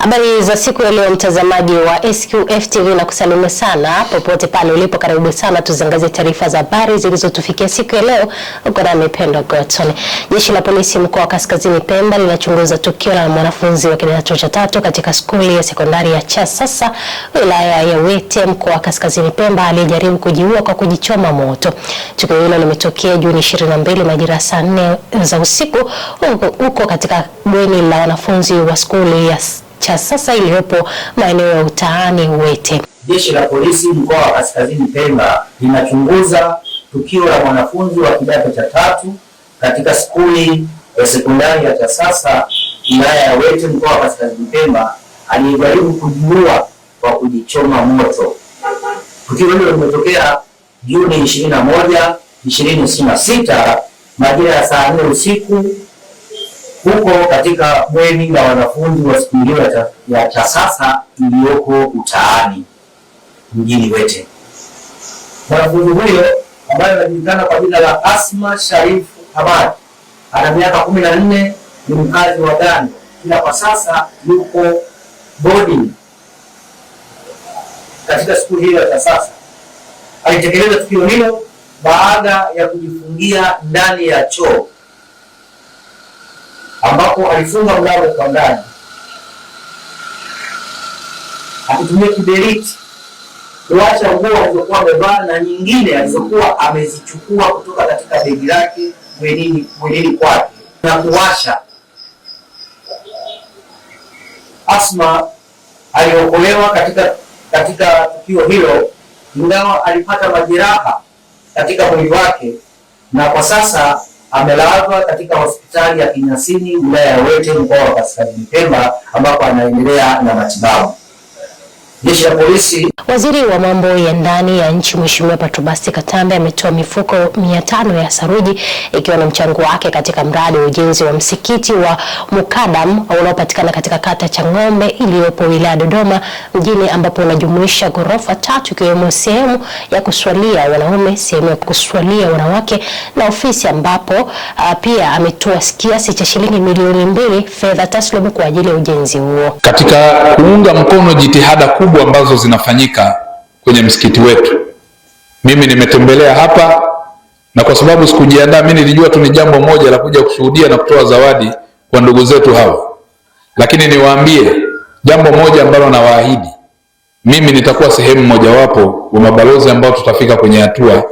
Habari za siku ya leo, mtazamaji wa SQF TV, na kusalimu sana popote pale ulipo. Karibu sana tuziangazie taarifa za habari zilizotufikia siku ya leo. Uko na Pendo Godson. Jeshi la polisi mkoa wa Kaskazini Pemba linachunguza tukio la mwanafunzi wa kidato cha 3 katika skuli ya sekondari ya Chasasa wilaya ya Wete mkoa wa Kaskazini Pemba aliyejaribu kujiua kwa kujichoma moto. Tukio hilo limetokea Juni 22 majira saa 4 za usiku huko katika bweni la wanafunzi wa skuli ya Chasasa iliyopo maeneo ya Utaani Wete. Jeshi la polisi mkoa wa Kaskazini Pemba linachunguza tukio la mwanafunzi wa kidato cha 3 katika skuli ya sekondari ya Chasasa wilaya ya Wete mkoa wa Kaskazini Pemba aliyejaribu kujiua kwa kujichoma moto. Tukio hilo limetokea Juni 21, 2026 majira ya saa 4 usiku huko katika bweni la wanafunzi wa skuli ya Chasasa iliyoko Utaani mjini Wete. Mwanafunzi huyo ambaye anajulikana kwa jina la Asma Sharif Hamad ana miaka 14, ni mkazi wa Dani, ila kwa sasa yuko boarding katika skuli hiyo ya Chasasa. Alitekeleza tukio hilo baada ya kujifungia ndani ya choo ambapo alifunga mlango kwa ndani akitumia kiberiti kuacha nguo alizokuwa amevaa na nyingine alizokuwa amezichukua kutoka katika begi lake mwenini kwake na kuwasha. Asma aliokolewa katika tukio hilo, ingawa alipata majeraha katika mwili wake na kwa sasa amelazwa katika hospitali ya Kinyasini wilaya ya Wete mkoa wa Kaskazini Pemba ambapo anaendelea na matibabu. Jeshi la polisi. Waziri wa mambo ya ndani ya nchi Mheshimiwa Patrobas Katambe ametoa mifuko 500 ya saruji ikiwa na mchango wake katika mradi wa ujenzi wa msikiti wa Mukadam unaopatikana katika kata Chang'ombe iliyopo wilaya Dodoma mjini, ambapo unajumuisha ghorofa 3 ikiwemo sehemu ya kuswalia wanaume, sehemu ya kuswalia wanawake na ofisi, ambapo pia ametoa kiasi cha shilingi milioni 2 fedha taslimu kwa ajili ya ujenzi huo. Katika kuunga mkono jitihada kubwa ambazo zinafanyika kwenye msikiti wetu, mimi nimetembelea hapa na kwa sababu sikujiandaa, mimi nilijua tu ni jambo moja la kuja kushuhudia na kutoa zawadi kwa ndugu zetu hawa, lakini niwaambie jambo moja ambalo nawaahidi, mimi nitakuwa sehemu mojawapo wa mabalozi ambao tutafika kwenye hatua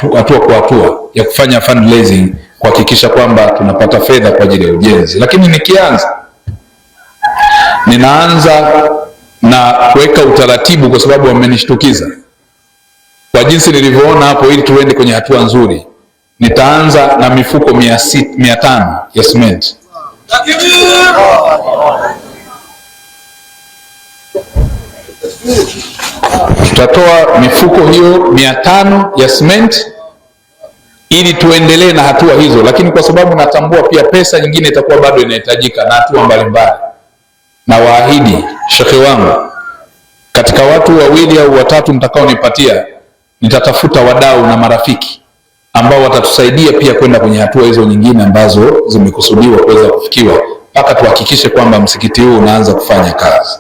kwa hatua ya kufanya fundraising kuhakikisha kwamba tunapata fedha kwa ajili ya ujenzi. Lakini ninaanza na kuweka utaratibu kwa sababu wamenishtukiza kwa jinsi nilivyoona hapo, ili tuende kwenye hatua nzuri. Nitaanza na mifuko 500 ya cement. Tutatoa mifuko hiyo 500 ya cement ili tuendelee na hatua hizo, lakini kwa sababu natambua pia pesa nyingine itakuwa bado inahitajika na hatua mbalimbali, na waahidi shekhe wangu, katika watu 2 au 3 mtakaonipatia, nitatafuta wadau na marafiki ambao watatusaidia pia kwenda kwenye hatua hizo nyingine ambazo zimekusudiwa kuweza kufikiwa mpaka tuhakikishe kwamba msikiti huu unaanza kufanya kazi.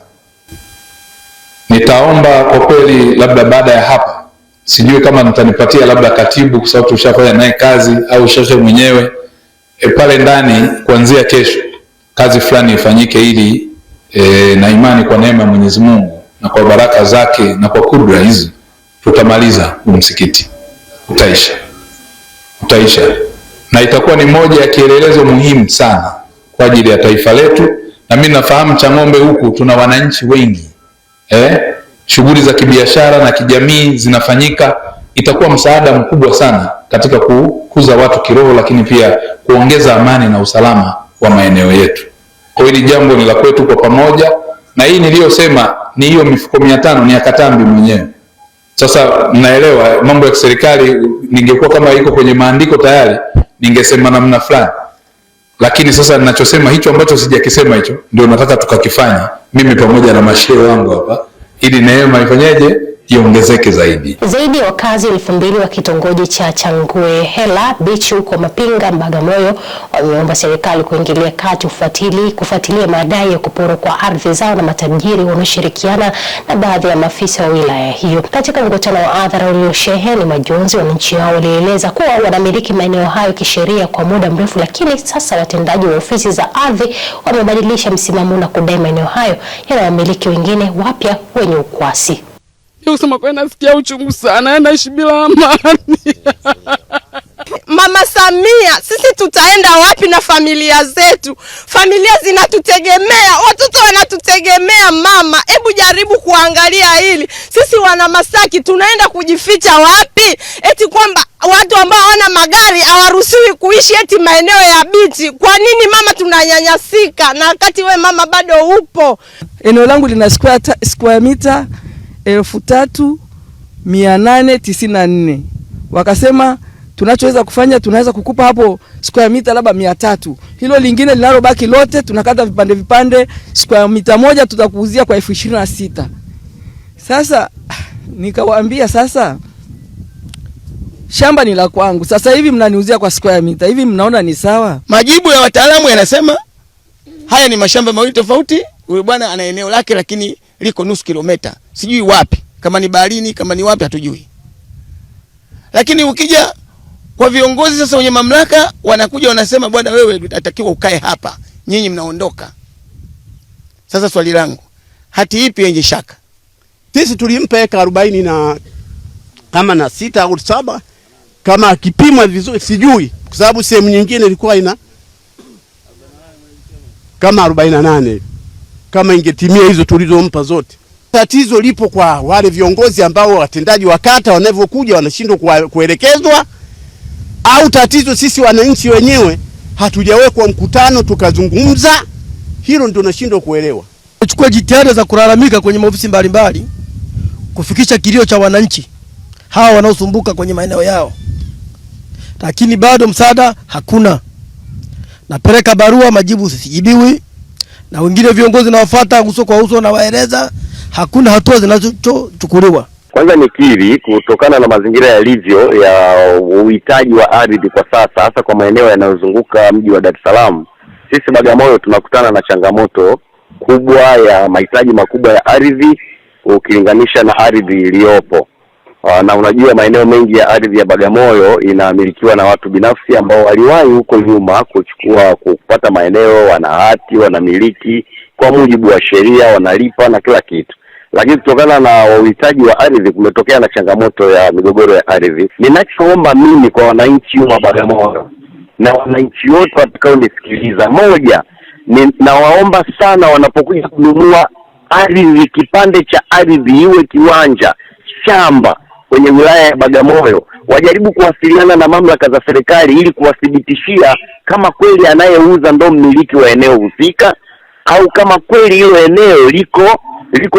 Nitaomba kwa kweli, labda baada ya hapa, sijui kama mtanipatia labda katibu, kwa sababu tushafanya naye kazi, au shekhe mwenyewe pale ndani, kuanzia kesho kazi fulani ifanyike ili na imani kwa neema ya Mwenyezi Mungu na kwa baraka zake na kwa kudra hizi tutamaliza msikiti, utaisha na itakuwa ni moja ya kielelezo muhimu sana kwa ajili ya taifa letu. Na mimi nafahamu Chang'ombe huku tuna wananchi wengi, shughuli za kibiashara na kijamii zinafanyika. Itakuwa msaada mkubwa sana katika kukuza watu kiroho, lakini pia kuongeza amani na usalama wa maeneo yetu. Kwa hili jambo ni la kwetu kwa pamoja, na hii niliyosema ni hiyo mifuko 500 ni ya Katambi mwenyewe. Sasa mnaelewa mambo ya serikali, ningekuwa kama iko kwenye maandiko tayari ningesema namna fulani, lakini sasa ninachosema hicho ambacho sijakisema hicho ndio nataka tukakifanya mimi pamoja na mashehe wangu hapa, ili neema ifanyeje, iongezeke zaidi. Zaidi ya wakazi 2,000 wa kitongoji cha Changwehela Beach huko Mapinga, Bagamoyo wameomba serikali kuingilia kati kufuatilia madai ya kuporwa kwa ardhi zao na matajiri wanaoshirikiana na baadhi ya maafisa wa wilaya hiyo. Katika mkutano wa hadhara uliosheheni majonzi, wananchi hao walieleza kuwa wanamiliki maeneo hayo kisheria kwa muda mrefu, lakini sasa watendaji wa ofisi za ardhi wamebadilisha msimamo na kudai maeneo hayo yana wamiliki wengine wapya wenye ukwasi. Kusema kwa nasikia uchungu sana, naishi bila amani. Mama Samia, sisi tutaenda wapi na familia zetu? Familia zinatutegemea, watoto wanatutegemea mama. Hebu jaribu kuangalia hili. Sisi wana Masaki tunaenda kujificha wapi? Eti kwamba watu ambao wana magari hawaruhusiwi kuishi eti maeneo ya bichi. Kwa nini mama tunanyanyasika na wakati we mama bado upo? Eneo langu lina square mita 3894. Wakasema tunachoweza kufanya, tunaweza kukupa hapo square mita labda 300. Hilo lingine linalobaki lote tunakata vipande, square mita moja tutakuuzia kwa 26,000. Sasa nikawaambia sasa shamba ni la kwangu. Sasa hivi mnaniuzia kwa square mita. Hivi mnaona ni sawa? Majibu ya wataalamu yanasema haya ni mashamba mawili tofauti. Huyu bwana ana eneo lake lakini liko nusu kilomita. Sijui wapi. Kama ni baharini, kama ni wapi hatujui. Lakini ukija kwa viongozi sasa wenye mamlaka wanakuja wanasema bwana wewe unatakiwa ukae hapa. Nyinyi mnaondoka. Sasa swali langu, hati ipi yenye shaka? Sisi tulimpa eka 40 na kama na 6 au 7 kama kipimwa vizuri sijui kwa sababu sehemu nyingine ilikuwa ina kama 48 kama ingetimia hizo tulizompa zote. Tatizo lipo kwa wale viongozi ambao watendaji wa kata wanavyokuja wanashindwa kuelekezwa, au tatizo sisi wananchi wenyewe hatujawekwa mkutano tukazungumza. Hilo ndio tunashindwa kuelewa. Chukua jitihada za kulalamika kwenye ofisi mbalimbali kufikisha kilio cha wananchi hawa wanaosumbuka kwenye maeneo yao, lakini bado msaada hakuna. Napeleka barua, majibu sijibiwi, na wengine viongozi nawafuata uso kwa uso na waeleza hakuna hatua zinazochukuliwa. Kwanza nikiri kutokana na mazingira yalivyo ya uhitaji wa ardhi kwa sasa, hasa kwa maeneo yanayozunguka mji wa Dar es Salaam, sisi Bagamoyo tunakutana na changamoto kubwa ya mahitaji makubwa ya ardhi ukilinganisha na ardhi iliyopo. Na unajua maeneo mengi ya ardhi ya Bagamoyo inamilikiwa na watu binafsi ambao waliwahi huko nyuma kupata maeneo, wana hati, wanamiliki kwa mujibu wa sheria, wanalipa na kila kitu. Lakini kutokana na uhitaji wa ardhi kumetokea na changamoto ya migogoro ya ardhi. Ninachoomba mimi kwa wananchi wa Bagamoyo na wananchi wote watakaonisikiliza, moja, nawaomba sana wanapokuja kununua ardhi, kipande cha ardhi, iwe kiwanja, shamba kwenye wilaya ya Bagamoyo, wajaribu kuwasiliana na mamlaka za serikali ili kuwathibitishia kama kweli anayeuza ndo mmiliki wa eneo husika, au kama kweli hilo eneo liko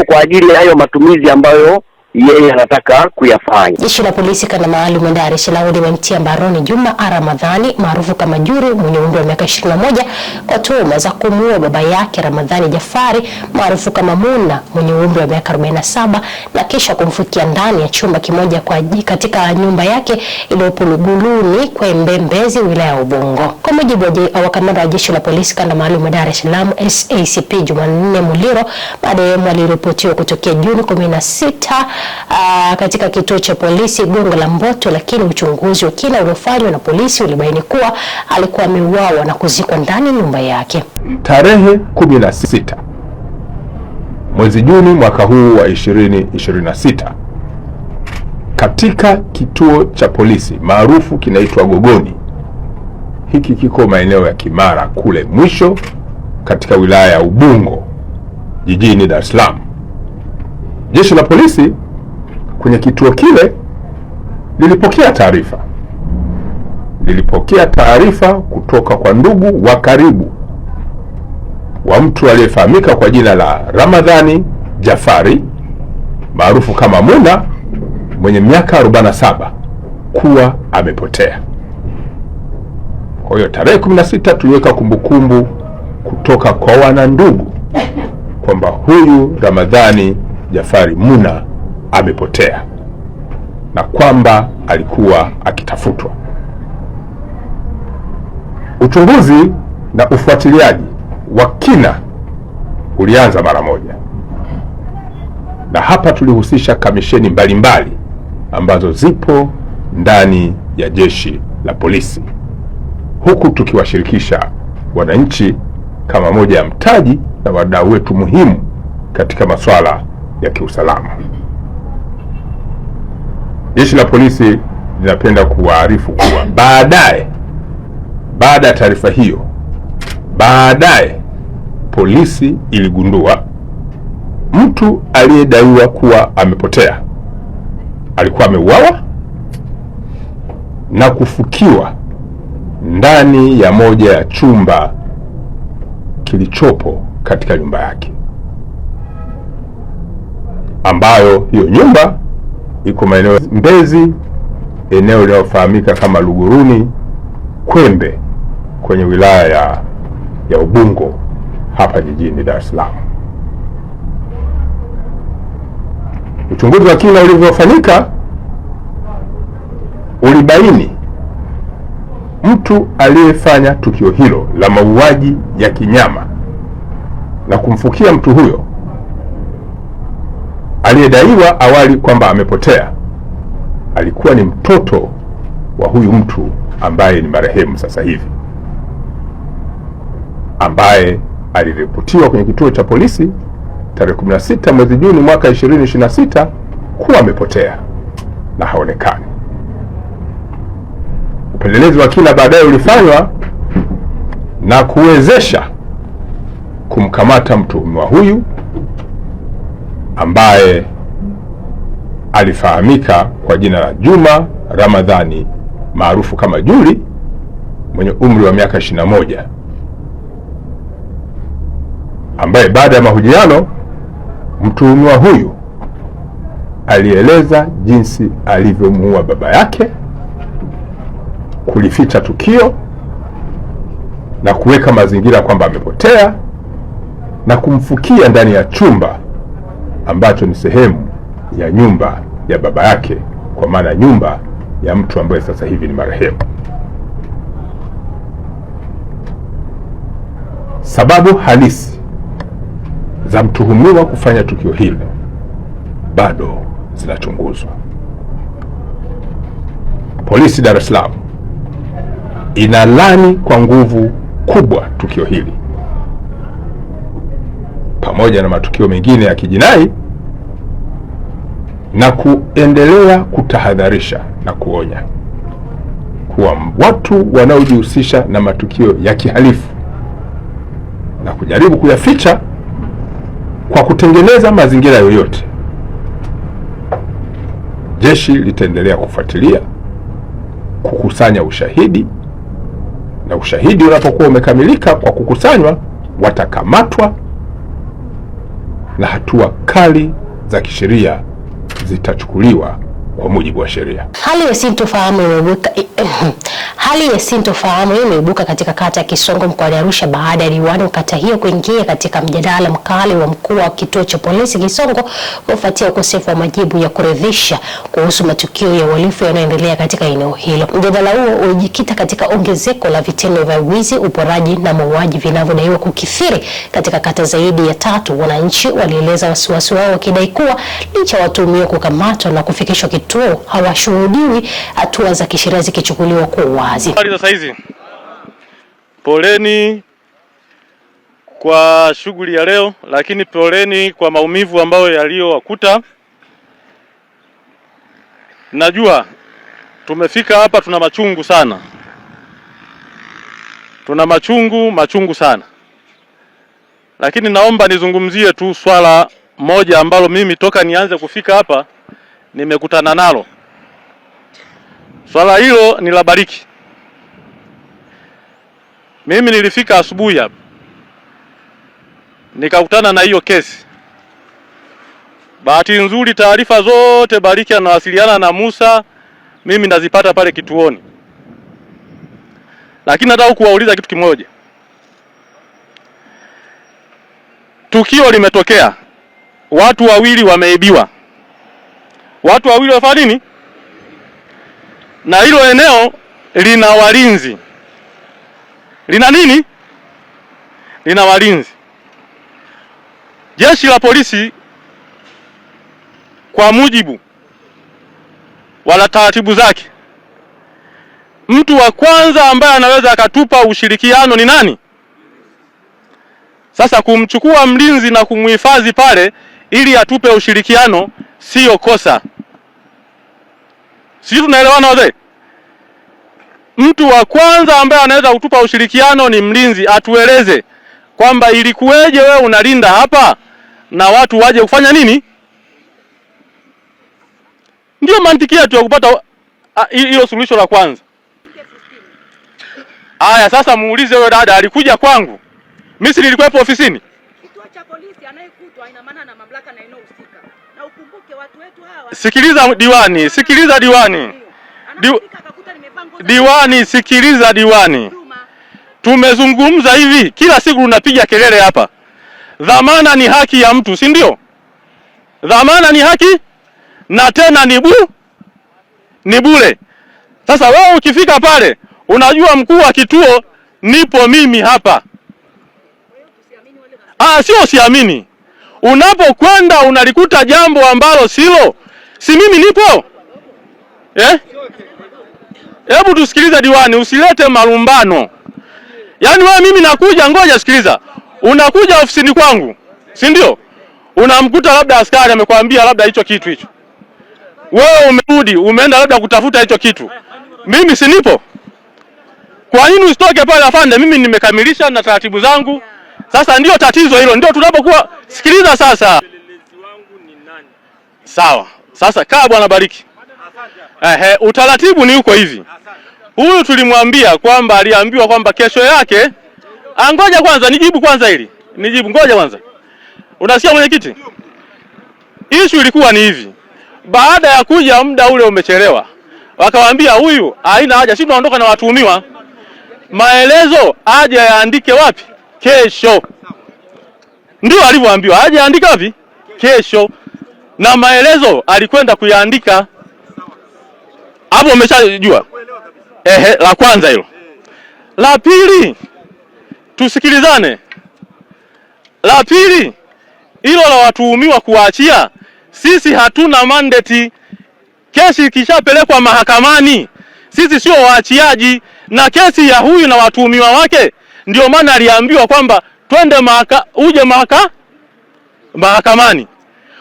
kwa ajili ya hayo matumizi ambayo yeye anataka kuyafanya. Jeshi la polisi kanda maalum Dar es Salaam limemtia mbaroni Juma Ramadhani maarufu kama Juri mwenye umri wa miaka 21 kwa tuhuma za kumuua baba yake Ramadhani Jafari maarufu kama Muna mwenye umri wa miaka 47 na kisha kumfukia ndani ya chumba kimoja katika nyumba yake iliyopo Luguluni kwa Mbembezi wilaya ya Ubungo. Kwa mujibu wa kamanda wa jeshi la polisi kanda maalum Dar es Salaam SACP Jumanne Muliro, baada ya aliripotiwa kutokea Juni 16 katika kituo cha polisi Gongo la Mboto, lakini uchunguzi wa kina uliofanywa na polisi ulibaini kuwa alikuwa ameuawa na kuzikwa ndani ya nyumba yake. Tarehe 16 mwezi Juni mwaka huu wa 2026 katika kituo cha polisi maarufu kinaitwa Gogoni. Hiki kiko maeneo ya Kimara kule mwisho katika wilaya ya Ubungo jijini Dar es Salaam. Jeshi la polisi kwenye kituo kile lilipokea taarifa kutoka kwa ndugu wa karibu wa mtu aliyefahamika kwa jina la Ramadhani Jafari maarufu kama Muna mwenye miaka 47 kuwa amepotea. Kwa hiyo tarehe 16 tuliweka kumbukumbu kutoka kwa wanandugu kwamba huyu Ramadhani Jafari Muna amepotea na kwamba alikuwa akitafutwa. Uchunguzi na ufuatiliaji wa kina ulianza mara moja, na hapa tulihusisha kamisheni mbalimbali ambazo zipo ndani ya jeshi la polisi, huku tukiwashirikisha wananchi kama moja ya mtaji na wadau wetu muhimu katika masuala ya kiusalama. Jeshi la polisi linapenda kuwaarifu kuwa baada ya taarifa hiyo, polisi iligundua mtu aliyedaiwa kuwa amepotea alikuwa ameuawa na kufukiwa ndani ya moja ya chumba kilichopo katika nyumba yake, ambayo hiyo nyumba iko maeneo Mbezi, eneo linalofahamika kama Luguruni Kwembe, kwenye wilaya ya Ubungo hapa jijini Dar es Salaam. Uchunguzi wa kina ulivyofanyika ulibaini mtu aliyefanya tukio hilo la mauaji ya kinyama na kumfukia mtu huyo aliyedaiwa awali kwamba amepotea alikuwa ni mtoto wa huyu mtu ambaye ni marehemu sasa hivi, ambaye aliripotiwa kwenye kituo cha polisi tarehe 16 mwezi Juni mwaka 2026 kuwa amepotea na haonekani. Upelelezi wa kina baadaye ulifanywa na kuwezesha kumkamata mtuhumiwa huyu ambaye alifahamika kwa jina la Juma Ramadhani maarufu kama Juli, mwenye umri wa miaka 21, ambaye baada ya mahojiano mtuhumiwa huyu alieleza jinsi alivyomuua baba yake, kulificha tukio na kuweka mazingira kwamba amepotea na kumfukia ndani ya chumba ambacho ni sehemu ya nyumba ya baba yake, kwa maana nyumba ya mtu ambaye sasa hivi ni marehemu. Sababu halisi za mtuhumiwa kufanya tukio hilo bado zinachunguzwa. Polisi Dar es Salaam inalani kwa nguvu kubwa tukio hili pamoja na matukio mengine ya kijinai na kuendelea kutahadharisha na kuonya kuwa watu wanaojihusisha na matukio ya kihalifu na kujaribu kuyaficha kwa kutengeneza mazingira yoyote, jeshi litaendelea kufuatilia, kukusanya ushahidi, na ushahidi unapokuwa umekamilika kwa kukusanywa, watakamatwa na hatua kali za kisheria zitachukuliwa kwa mujibu wa sheria. Hali ya sintofahamu imeibuka katika kata ya Kisongo mkoani Arusha baada ya diwani wa kata hiyo kuingia katika mjadala mkali wa mkuu wa kituo cha polisi Kisongo kufuatia ukosefu wa majibu ya kuridhisha kuhusu matukio ya uhalifu yanayoendelea katika eneo hilo. Mjadala huo ulijikita katika ongezeko la vitendo vya wizi, uporaji na mauaji vinavyodaiwa kukithiri katika kata zaidi ya 3. Wananchi walieleza wasiwasi wao wakidai kuwa licha ya watuhumiwa kukamatwa na kufikishwa kituo, hawashuhudiwi hatua za kisheria zikichukuliwa kwa wazi. Sasa hizi poleni kwa shughuli ya leo, lakini poleni kwa maumivu ambayo yaliyowakuta. Najua tumefika hapa tuna machungu sana. Tuna machungu sana. Lakini naomba nizungumzie tu swala moja ambalo mimi toka nianze kufika hapa nimekutana nalo. Swala hilo ni la Bariki. Mimi nilifika asubuhi hapa nikakutana na hiyo kesi. Bahati nzuri taarifa zote Bariki anawasiliana na Musa, mimi nazipata pale kituoni. Lakini nataka kuwauliza kitu kimoja. Tukio limetokea, watu wawili wameibiwa. watu wawili wafanya nini, na hilo eneo lina walinzi, lina nini, lina walinzi. Jeshi la polisi kwa mujibu wa taratibu zake, mtu wa kwanza ambaye anaweza akatupa ushirikiano ni nani? Sasa kumchukua mlinzi na kumhifadhi pale ili atupe ushirikiano sio kosa. Sisi tunaelewana wazee? Mtu wa kwanza ambaye anaweza kutupa ushirikiano ni mlinzi, atueleze kwamba ilikuweje wewe unalinda hapa na watu waje kufanya nini? Ndio mantiki yetu ya kupata hilo suluhisho la kwanza. Aya, sasa muulize wewe dada, alikuja kwangu. Mimi si nilikuwepo ofisini? Kituo cha polisi anayekutwa ina maana na mamlaka na inayohusika. Na ukumbuke watu wetu hawa. Sikiliza diwani, sikiliza diwani. Diwani, sikiliza diwani. Tumezungumza hivi, kila siku unapiga kelele hapa. Dhamana ni haki ya mtu, si ndio? Dhamana ni haki na tena ni bure. Sasa wewe ukifika pale, unajua mkuu wa kituo nipo mimi hapa. Sio siamini. Unapokwenda unalikuta jambo ambalo silo, si mimi nipo? Hebu tusikilize diwani, usilete malumbano. Yaani wewe mimi nakuja, ngoja sikiliza. Unakuja ofisini kwangu, si ndio? Unamkuta labda askari amekwambia labda hicho kitu hicho. Wewe umerudi, umeenda labda kutafuta hicho kitu. Mimi si nipo? Kwa nini usitoke pale afande? Mimi nimekamilisha na taratibu zangu. Sasa ndio tatizo hilo, ndio tunapokuwa. Sikiliza sasa. Sawa. Sasa kaa bwana bariki. Utaratibu ni uko hivi. Huyu tulimwambia kwamba aliambiwa kwamba kesho yake. Ngoja kwanza nijibu kwanza hili. Ngoja kwanza. Unasikia mwenyekiti? Issue ilikuwa ni hivi. Baada ya kuja muda ule umechelewa. Wakawaambia huyu haina haja, sisi tunaondoka na watuhumiwa. Maelezo aje yaandike wapi? Kesho. Ndio alivyoambiwa, aje yaandike wapi? Kesho. Na maelezo alikwenda kuyaandika. Hapo umeshajua. La kwanza hilo. La pili, tusikilizane. La pili, hilo la watuhumiwa kuachia, sisi hatuna mandate. Kesi ikishapelekwa mahakamani, sisi sio waachiaji, na kesi ya huyu na watuhumiwa wake ndio maana aliambiwa kwamba twende uje mahakamani.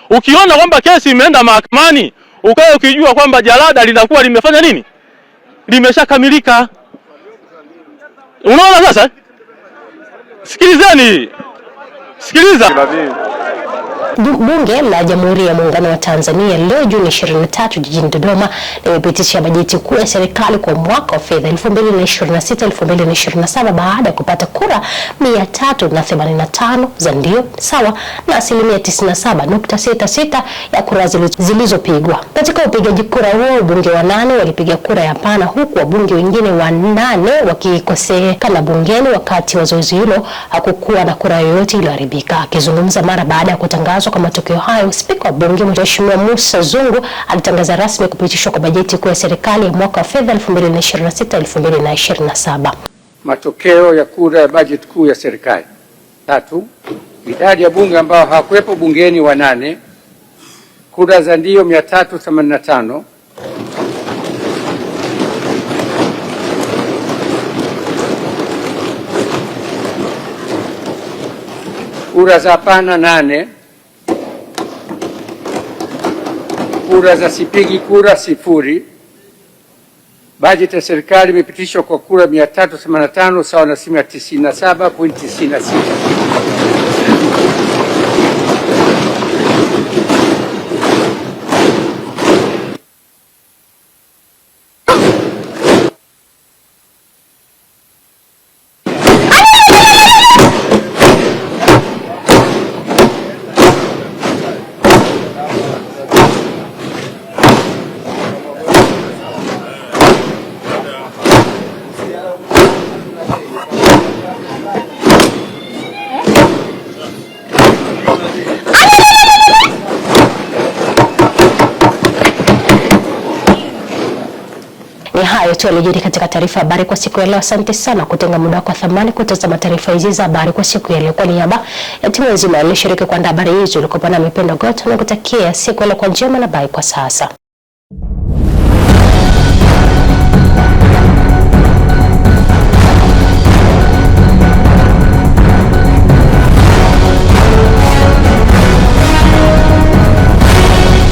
Ukiona kwamba kesi imeenda mahakamani, ukae ukijua kwamba jalada linakuwa limefanya nini? Limeshakamilika. Unaona sasa? Sikilizeni. Sikiliza. Bunge la Jamhuri ya Muungano wa Tanzania leo Juni 23 jijini Dodoma limepitisha bajeti kuu ya serikali kwa mwaka wa fedha 2026-2027 baada ya kupata kura 385 za ndio sawa na 97.66% ya kura zilizopigwa. Katika upigaji kura huo, bunge wa 8 walipiga kura ya hapana, huku wabunge wengine wa 8 wakikosekana bungeni. Wakati wa zoezi hilo hakukuwa na kura yoyote iliyoharibika. Akizungumza mara baada ya kutangazwa kwa matokeo hayo, Spika wa Bunge Mheshimiwa Musa Zungu alitangaza rasmi kupitishwa kwa bajeti kuu ya serikali ya mwaka wa fedha 2026-2027. Matokeo ya kura ya bajeti kuu ya serikali. 3. Idadi ya bunge ambao hawakuwepo bungeni wa 8. Kura za ndio 385. Kura za hapana 8. Kura za sipigi kura 0. Bajeti ya serikali imepitishwa kwa kura 385 sawa na 97.96. Ni hayo tu yalijiri katika taarifa habari kwa siku ya leo. Asante sana kutenga muda wako thamani kutazama taarifa hizi za habari kwa siku ya leo. Kwa niaba ya timu nzima iliyoshiriki kuandaa habari hizo, ulikuwa na Mipendo Goto, na kutakia siku ile kwa njema na bye kwa sasa.